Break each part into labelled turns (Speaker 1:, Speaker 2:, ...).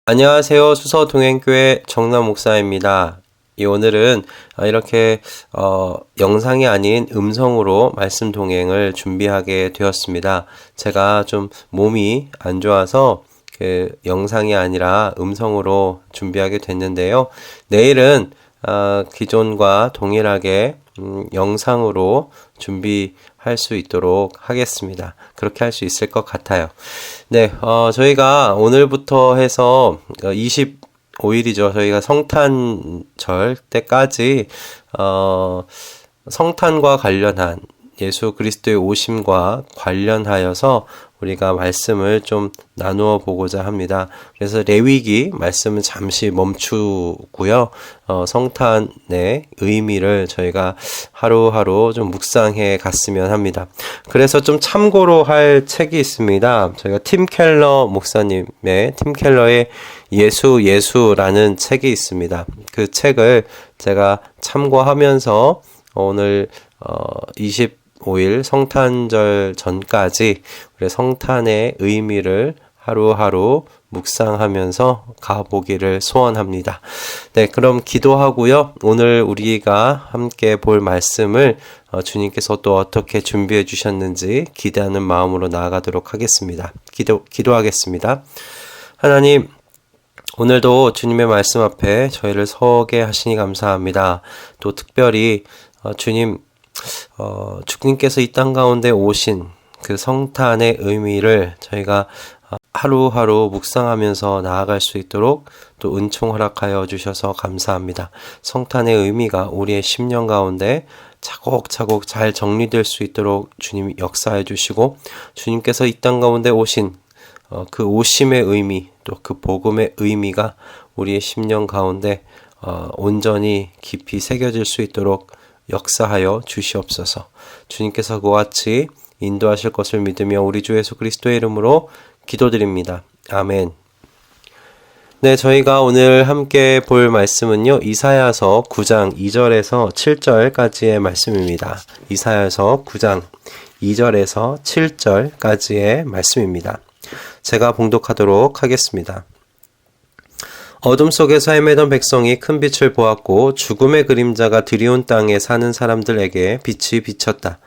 Speaker 1: 안녕하세요. 수서동행교회 정남 목사입니다. 오늘은 이렇게 영상이 아닌 음성으로 말씀 동행을 준비하게 되었습니다. 제가 좀 몸이 안 좋아서 영상이 아니라 음성으로 준비하게 됐는데요. 내일은 기존과 동일하게 영상으로 준비할 수 있도록 하겠습니다. 그렇게 할 수 있을 것 같아요. 네, 저희가 오늘부터 해서 25일이죠. 저희가 성탄절 때까지 성탄과 관련한 예수 그리스도의 오심과 관련하여서 우리가 말씀을 좀 나누어 보고자 합니다. 그래서 레위기 말씀은 잠시 멈추고요. 성탄의 의미를 저희가 하루하루 좀 묵상해 갔으면 합니다. 그래서 좀 참고로 할 책이 있습니다. 저희가 팀 켈러 목사님의 팀 켈러의 예수라는 책이 있습니다. 그 책을 제가 참고하면서 오늘 25일 성탄절 전까지 우리 성탄의 의미를 하루하루 묵상하면서 가보기를 소원합니다. 네, 그럼 기도하고요. 오늘 우리가 함께 볼 말씀을 주님께서 또 어떻게 준비해 주셨는지 기대하는 마음으로 나아가도록 하겠습니다. 기도하겠습니다. 하나님, 오늘도 주님의 말씀 앞에 저희를 서게 하시니 감사합니다. 또 특별히 주님께서 이 땅 가운데 오신 그 성탄의 의미를 저희가 하루하루 묵상하면서 나아갈 수 있도록 또 은총 허락하여 주셔서 감사합니다. 성탄의 의미가 우리의 심령 가운데 차곡차곡 잘 정리될 수 있도록 주님 역사해 주시고, 주님께서 이 땅 가운데 오신 그 오심의 의미, 또 그 복음의 의미가 우리의 심령 가운데 온전히 깊이 새겨질 수 있도록 역사하여 주시옵소서. 주님께서 그와 같이 인도하실 것을 믿으며 우리 주 예수 그리스도의 이름으로 기도드립니다. 아멘. 네, 저희가 오늘 함께 볼 말씀은요, 이사야서 9장 2절에서 7절까지의 말씀입니다. 이사야서 9장 2절에서 7절까지의 말씀입니다. 제가 봉독하도록 하겠습니다. 어둠 속에서 헤매던 백성이 큰 빛을 보았고 죽음의 그림자가 드리운 땅에 사는 사람들에게 빛이 비쳤다.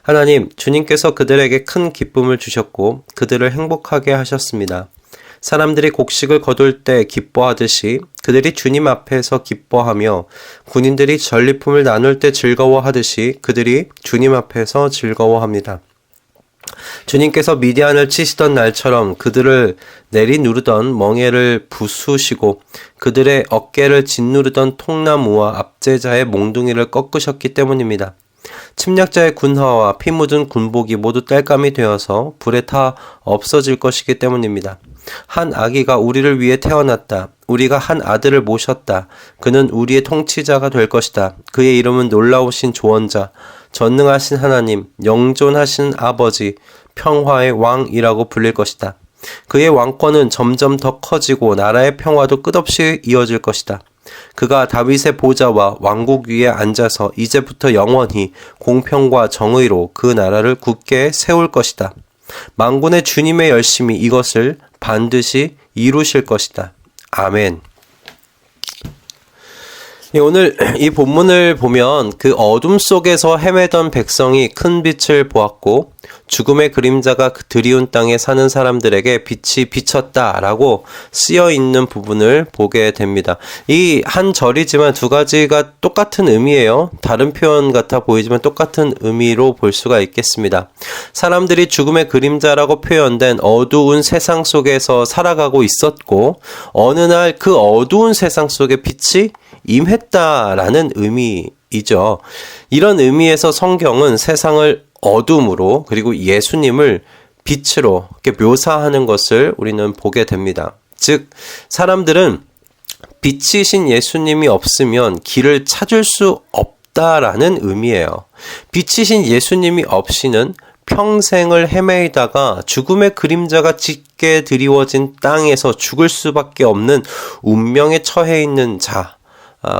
Speaker 1: 하나님, 주님께서 그들에게 큰 기쁨을 주셨고 그들을 행복하게 하셨습니다. 사람들이 곡식을 거둘 때 기뻐하듯이 그들이 주님 앞에서 기뻐하며 군인들이 전리품을 나눌 때 즐거워하듯이 그들이 주님 앞에서 즐거워합니다. 주님께서 미디안을 치시던 날처럼 그들을 내리누르던 멍에를 부수시고 그들의 어깨를 짓누르던 통나무와 압제자의 몽둥이를 꺾으셨기 때문입니다. 침략자의 군화와 피 묻은 군복이 모두 땔감이 되어서 불에 타 없어질 것이기 때문입니다. 한 아기가 우리를 위해 태어났다. 우리가 한 아들을 모셨다. 그는 우리의 통치자가 될 것이다. 그의 이름은 놀라우신 조언자, 전능하신 하나님, 영존하신 아버지, 평화의 왕이라고 불릴 것이다. 그의 왕권은 점점 더 커지고 나라의 평화도 끝없이 이어질 것이다. 그가 다윗의 보좌와 왕국 위에 앉아서 이제부터 영원히 공평과 정의로 그 나라를 굳게 세울 것이다. 만군의 주님의 열심히 이것을 반드시 이루실 것이다. 아멘. 오늘 이 본문을 보면 그 어둠 속에서 헤매던 백성이 큰 빛을 보았고 죽음의 그림자가 드리운 땅에 사는 사람들에게 빛이 비쳤다라고 쓰여 있는 부분을 보게 됩니다. 이 한 절이지만 두 가지가 똑같은 의미예요. 다른 표현 같아 보이지만 똑같은 의미로 볼 수가 있겠습니다. 사람들이 죽음의 그림자라고 표현된 어두운 세상 속에서 살아가고 있었고 어느 날 그 어두운 세상 속에 빛이 임했다라는 의미이죠. 이런 의미에서 성경은 세상을 어둠으로 그리고 예수님을 빛으로 이렇게 묘사하는 것을 우리는 보게 됩니다. 즉 사람들은 빛이신 예수님이 없으면 길을 찾을 수 없다라는 의미예요. 빛이신 예수님이 없이는 평생을 헤매다가 죽음의 그림자가 짙게 드리워진 땅에서 죽을 수밖에 없는 운명에 처해 있는 자,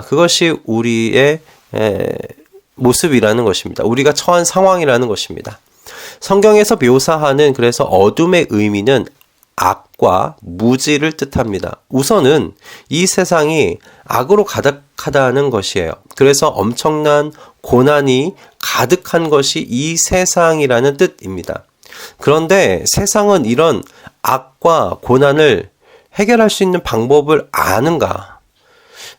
Speaker 1: 그것이 우리의 모습이라는 것입니다. 우리가 처한 상황이라는 것입니다. 성경에서 묘사하는 그래서 어둠의 의미는 악과 무지를 뜻합니다. 우선은 이 세상이 악으로 가득하다는 것이에요. 그래서 엄청난 고난이 가득한 것이 이 세상이라는 뜻입니다. 그런데 세상은 이런 악과 고난을 해결할 수 있는 방법을 아는가?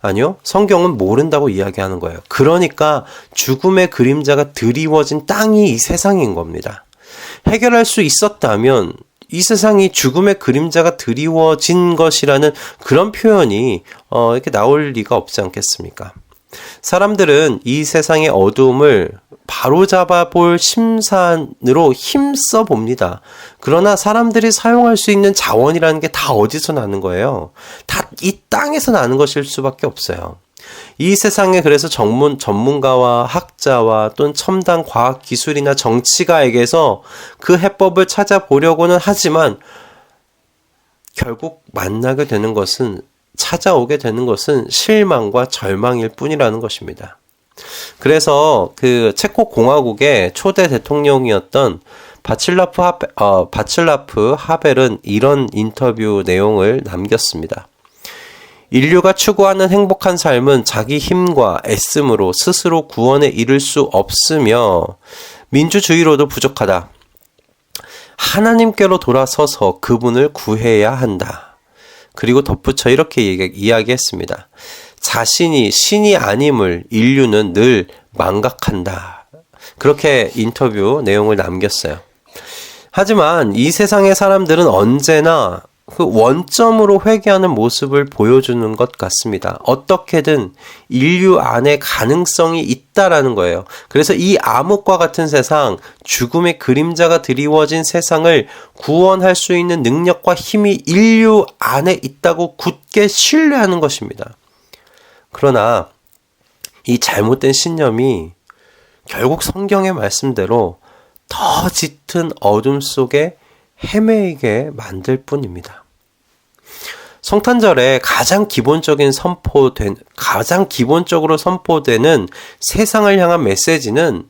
Speaker 1: 아니요. 성경은 모른다고 이야기하는 거예요. 그러니까 죽음의 그림자가 드리워진 땅이 이 세상인 겁니다. 해결할 수 있었다면 이 세상이 죽음의 그림자가 드리워진 것이라는 그런 표현이 이렇게 나올 리가 없지 않겠습니까? 사람들은 이 세상의 어두움을 바로잡아 볼 심산으로 힘써 봅니다. 그러나 사람들이 사용할 수 있는 자원이라는 게 다 어디서 나는 거예요? 다 이 땅에서 나는 것일 수밖에 없어요. 이 세상에 그래서 전문가와 학자와 또는 첨단 과학 기술이나 정치가에게서 그 해법을 찾아보려고는 하지만 결국 찾아오게 되는 것은 실망과 절망일 뿐이라는 것입니다. 그래서 그 체코 공화국의 초대 대통령이었던 바칠라프 하벨은 이런 인터뷰 내용을 남겼습니다. 인류가 추구하는 행복한 삶은 자기 힘과 애씀으로 스스로 구원에 이를 수 없으며 민주주의로도 부족하다. 하나님께로 돌아서서 그분을 구해야 한다. 그리고 덧붙여 이렇게 이야기했습니다. 자신이 신이 아님을 인류는 늘 망각한다. 그렇게 인터뷰 내용을 남겼어요. 하지만 이 세상의 사람들은 언제나 그 원점으로 회귀하는 모습을 보여주는 것 같습니다. 어떻게든 인류 안에 가능성이 있다라는 거예요. 그래서 이 암흑과 같은 세상, 죽음의 그림자가 드리워진 세상을 구원할 수 있는 능력과 힘이 인류 안에 있다고 굳게 신뢰하는 것입니다. 그러나 이 잘못된 신념이 결국 성경의 말씀대로 더 짙은 어둠 속에 헤매이게 만들 뿐입니다. 성탄절에 가장 기본적으로 선포되는 세상을 향한 메시지는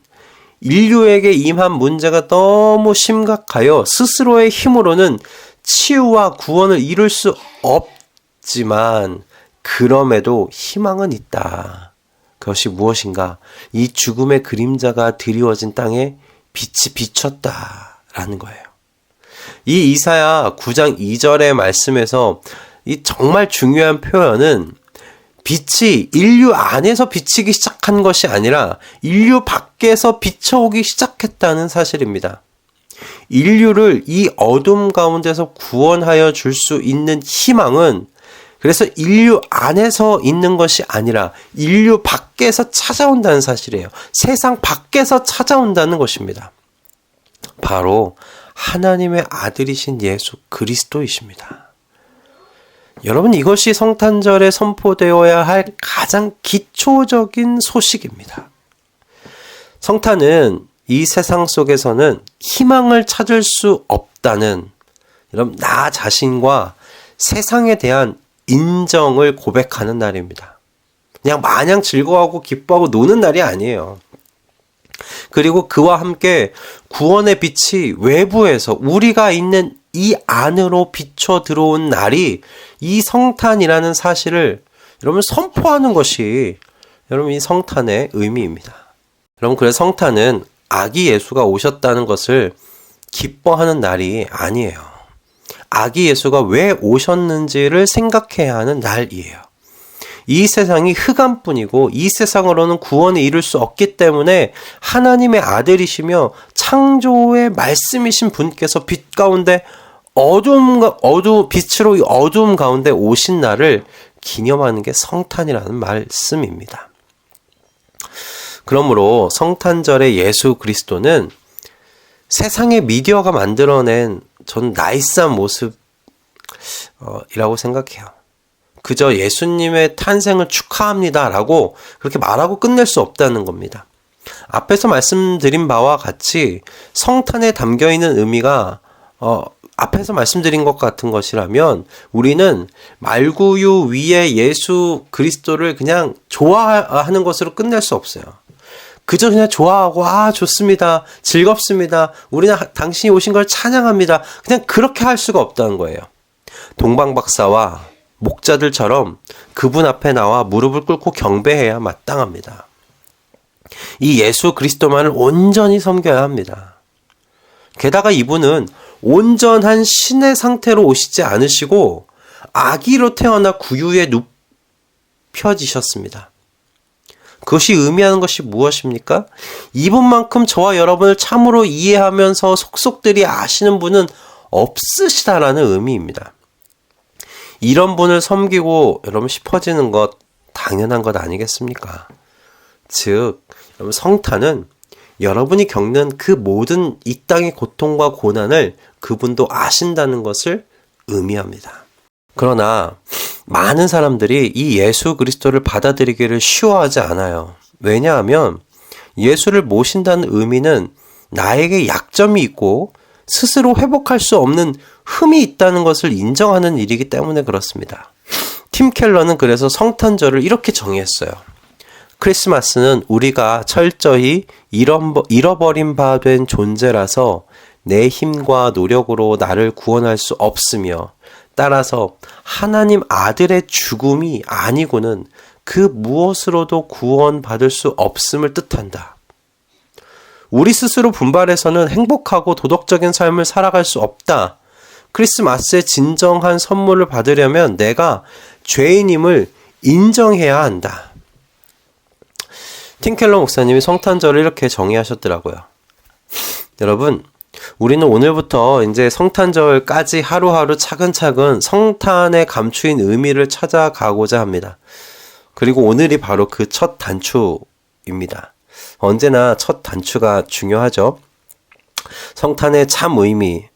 Speaker 1: 인류에게 임한 문제가 너무 심각하여 스스로의 힘으로는 치유와 구원을 이룰 수 없지만 그럼에도 희망은 있다. 그것이 무엇인가? 이 죽음의 그림자가 드리워진 땅에 빛이 비쳤다라는 거예요. 이 이사야 9장 2절의 말씀에서 이 정말 중요한 표현은 빛이 인류 안에서 비치기 시작한 것이 아니라 인류 밖에서 비춰오기 시작했다는 사실입니다. 인류를 이 어둠 가운데서 구원하여 줄 수 있는 희망은 그래서 인류 안에서 있는 것이 아니라 인류 밖에서 찾아온다는 사실이에요. 세상 밖에서 찾아온다는 것입니다. 바로 하나님의 아들이신 예수 그리스도이십니다. 여러분, 이것이 성탄절에 선포되어야 할 가장 기초적인 소식입니다. 성탄은 이 세상 속에서는 희망을 찾을 수 없다는 여러분 나 자신과 세상에 대한 인정을 고백하는 날입니다. 그냥 마냥 즐거워하고 기뻐하고 노는 날이 아니에요. 그리고 그와 함께 구원의 빛이 외부에서 우리가 있는 이 안으로 비춰 들어온 날이 이 성탄이라는 사실을 여러분 선포하는 것이 여러분 이 성탄의 의미입니다. 여러분 그래서 성탄은 아기 예수가 오셨다는 것을 기뻐하는 날이 아니에요. 아기 예수가 왜 오셨는지를 생각해야 하는 날이에요. 이 세상이 흑암뿐이고 이 세상으로는 구원에 이룰 수 없기 때문에 하나님의 아들이시며 창조의 말씀이신 분께서 빛 가운데 빛으로 어두움 가운데 오신 날을 기념하는 게 성탄이라는 말씀입니다. 그러므로 성탄절의 예수 그리스도는 세상의 미디어가 만들어낸 전 나이스한 모습이라고 생각해요. 그저 예수님의 탄생을 축하합니다라고 그렇게 말하고 끝낼 수 없다는 겁니다. 앞에서 말씀드린 바와 같이 성탄에 담겨있는 의미가 앞에서 말씀드린 것 같은 것이라면 우리는 말구유 위에 예수 그리스도를 그냥 좋아하는 것으로 끝낼 수 없어요. 그저 그냥 좋아하고 좋습니다. 즐겁습니다. 우리는 당신이 오신 걸 찬양합니다. 그냥 그렇게 할 수가 없다는 거예요. 동방박사와 목자들처럼 그분 앞에 나와 무릎을 꿇고 경배해야 마땅합니다. 이 예수 그리스도만을 온전히 섬겨야 합니다. 게다가 이분은 온전한 신의 상태로 오시지 않으시고 아기로 태어나 구유에 눕혀지셨습니다. 그것이 의미하는 것이 무엇입니까? 이분만큼 저와 여러분을 참으로 이해하면서 속속들이 아시는 분은 없으시다라는 의미입니다. 이런 분을 섬기고 여러분 싶어지는 것 당연한 것 아니겠습니까? 즉, 여러분 성탄은 여러분이 겪는 그 모든 이 땅의 고통과 고난을 그분도 아신다는 것을 의미합니다. 그러나 많은 사람들이 이 예수 그리스도를 받아들이기를 쉬워하지 않아요. 왜냐하면 예수를 모신다는 의미는 나에게 약점이 있고 스스로 회복할 수 없는 흠이 있다는 것을 인정하는 일이기 때문에 그렇습니다. 팀 켈러는 그래서 성탄절을 이렇게 정의했어요. 크리스마스는 우리가 철저히 잃어버린 바 된 존재라서 내 힘과 노력으로 나를 구원할 수 없으며 따라서 하나님 아들의 죽음이 아니고는 그 무엇으로도 구원받을 수 없음을 뜻한다. 우리 스스로 분발해서는 행복하고 도덕적인 삶을 살아갈 수 없다. 크리스마스의 진정한 선물을 받으려면 내가 죄인임을 인정해야 한다. 팀켈러 목사님이 성탄절을 이렇게 정의하셨더라고요. 여러분, 우리는 오늘부터 이제 성탄절까지 하루하루 차근차근 성탄에 감추인 의미를 찾아가고자 합니다. 그리고 오늘이 바로 그 첫 단추입니다. 언제나 첫 단추가 중요하죠. 성탄의 참 의미,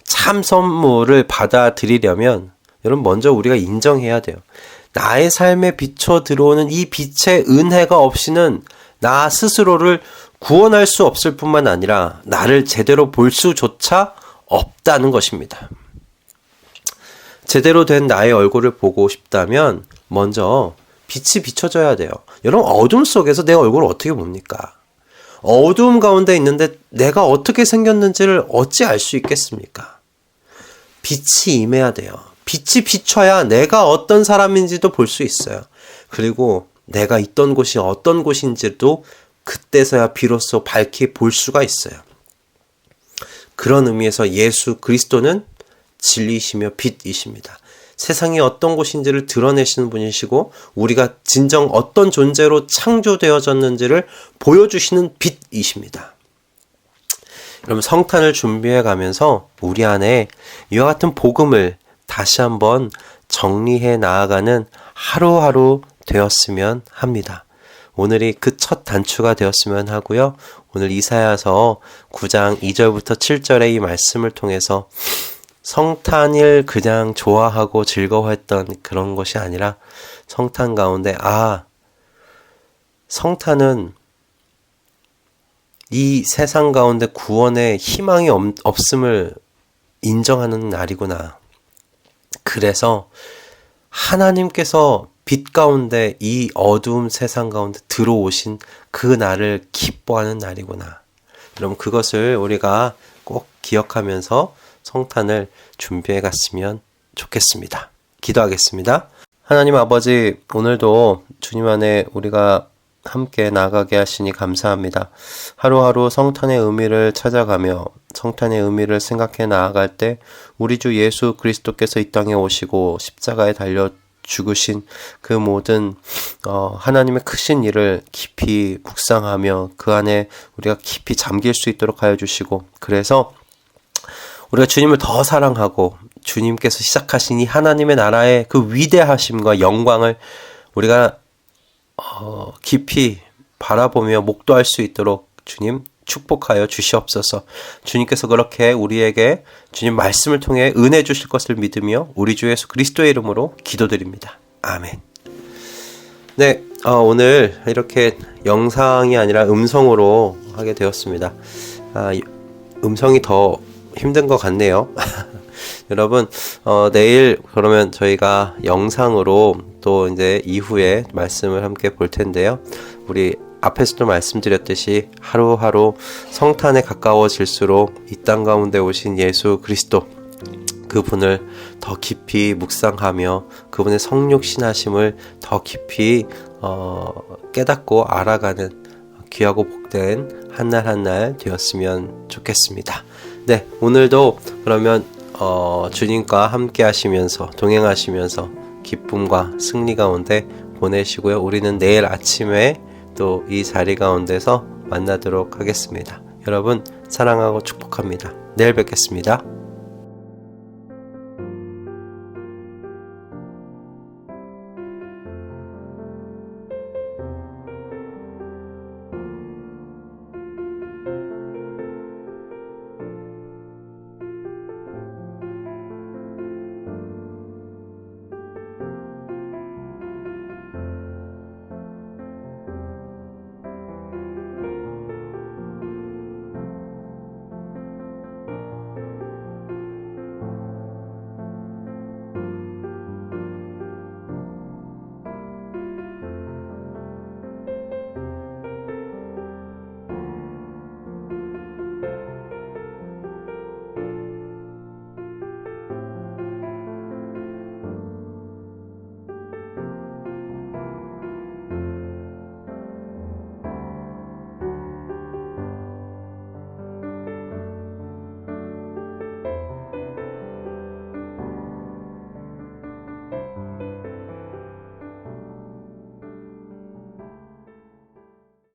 Speaker 1: 참 선물을 받아들이려면 여러분 먼저 우리가 인정해야 돼요. 나의 삶에 비춰 들어오는 이 빛의 은혜가 없이는 나 스스로를 구원할 수 없을 뿐만 아니라 나를 제대로 볼 수조차 없다는 것입니다. 제대로 된 나의 얼굴을 보고 싶다면 먼저 빛이 비춰져야 돼요. 여러분 어둠 속에서 내 얼굴을 어떻게 봅니까? 어두움 가운데 있는데 내가 어떻게 생겼는지를 어찌 알 수 있겠습니까? 빛이 임해야 돼요. 빛이 비춰야 내가 어떤 사람인지도 볼 수 있어요. 그리고 내가 있던 곳이 어떤 곳인지도 그때서야 비로소 밝히 볼 수가 있어요. 그런 의미에서 예수 그리스도는 진리이시며 빛이십니다. 세상이 어떤 곳인지를 드러내시는 분이시고 우리가 진정 어떤 존재로 창조되어졌는지를 보여주시는 빛이십니다. 여러분 성탄을 준비해 가면서 우리 안에 이와 같은 복음을 다시 한번 정리해 나아가는 하루하루 되었으면 합니다. 오늘이 그 첫 단추가 되었으면 하고요. 오늘 이사야서 9장 2절부터 7절의 이 말씀을 통해서 성탄을 그냥 좋아하고 즐거워했던 그런 것이 아니라 성탄 가운데 성탄은 이 세상 가운데 구원의 희망이 없음을 인정하는 날이구나. 그래서 하나님께서 빛 가운데 이 어두운 세상 가운데 들어오신 그 날을 기뻐하는 날이구나. 여러분 그것을 우리가 꼭 기억하면서 성탄을 준비해 갔으면 좋겠습니다. 기도하겠습니다. 하나님 아버지, 오늘도 주님 안에 우리가 함께 나가게 하시니 감사합니다. 하루하루 성탄의 의미를 찾아가며 성탄의 의미를 생각해 나아갈 때 우리 주 예수 그리스도께서 이 땅에 오시고 십자가에 달려 죽으신 그 모든 하나님의 크신 일을 깊이 묵상하며 그 안에 우리가 깊이 잠길 수 있도록 하여 주시고, 그래서 우리가 주님을 더 사랑하고 주님께서 시작하신 이 하나님의 나라의 그 위대하심과 영광을 우리가 깊이 바라보며 목도할 수 있도록 주님 축복하여 주시옵소서. 주님께서 그렇게 우리에게 주님 말씀을 통해 은혜 주실 것을 믿으며 우리 주 예수 그리스도의 이름으로 기도드립니다. 아멘. 네, 오늘 이렇게 영상이 아니라 음성으로 하게 되었습니다. 음성이 더 힘든 것 같네요. 여러분, 내일 그러면 저희가 영상으로 또 이제 이후에 말씀을 함께 볼 텐데요. 우리 앞에서도 말씀드렸듯이 하루하루 성탄에 가까워질수록 이 땅 가운데 오신 예수 그리스도, 그분을 더 깊이 묵상하며 그분의 성육신하심을 더 깊이 깨닫고 알아가는 귀하고 복된 한 날 한 날 되었으면 좋겠습니다. 네, 오늘도 그러면 주님과 함께 하시면서 동행하시면서 기쁨과 승리 가운데 보내시고요. 우리는 내일 아침에 또 이 자리 가운데서 만나도록 하겠습니다. 여러분 사랑하고 축복합니다. 내일 뵙겠습니다.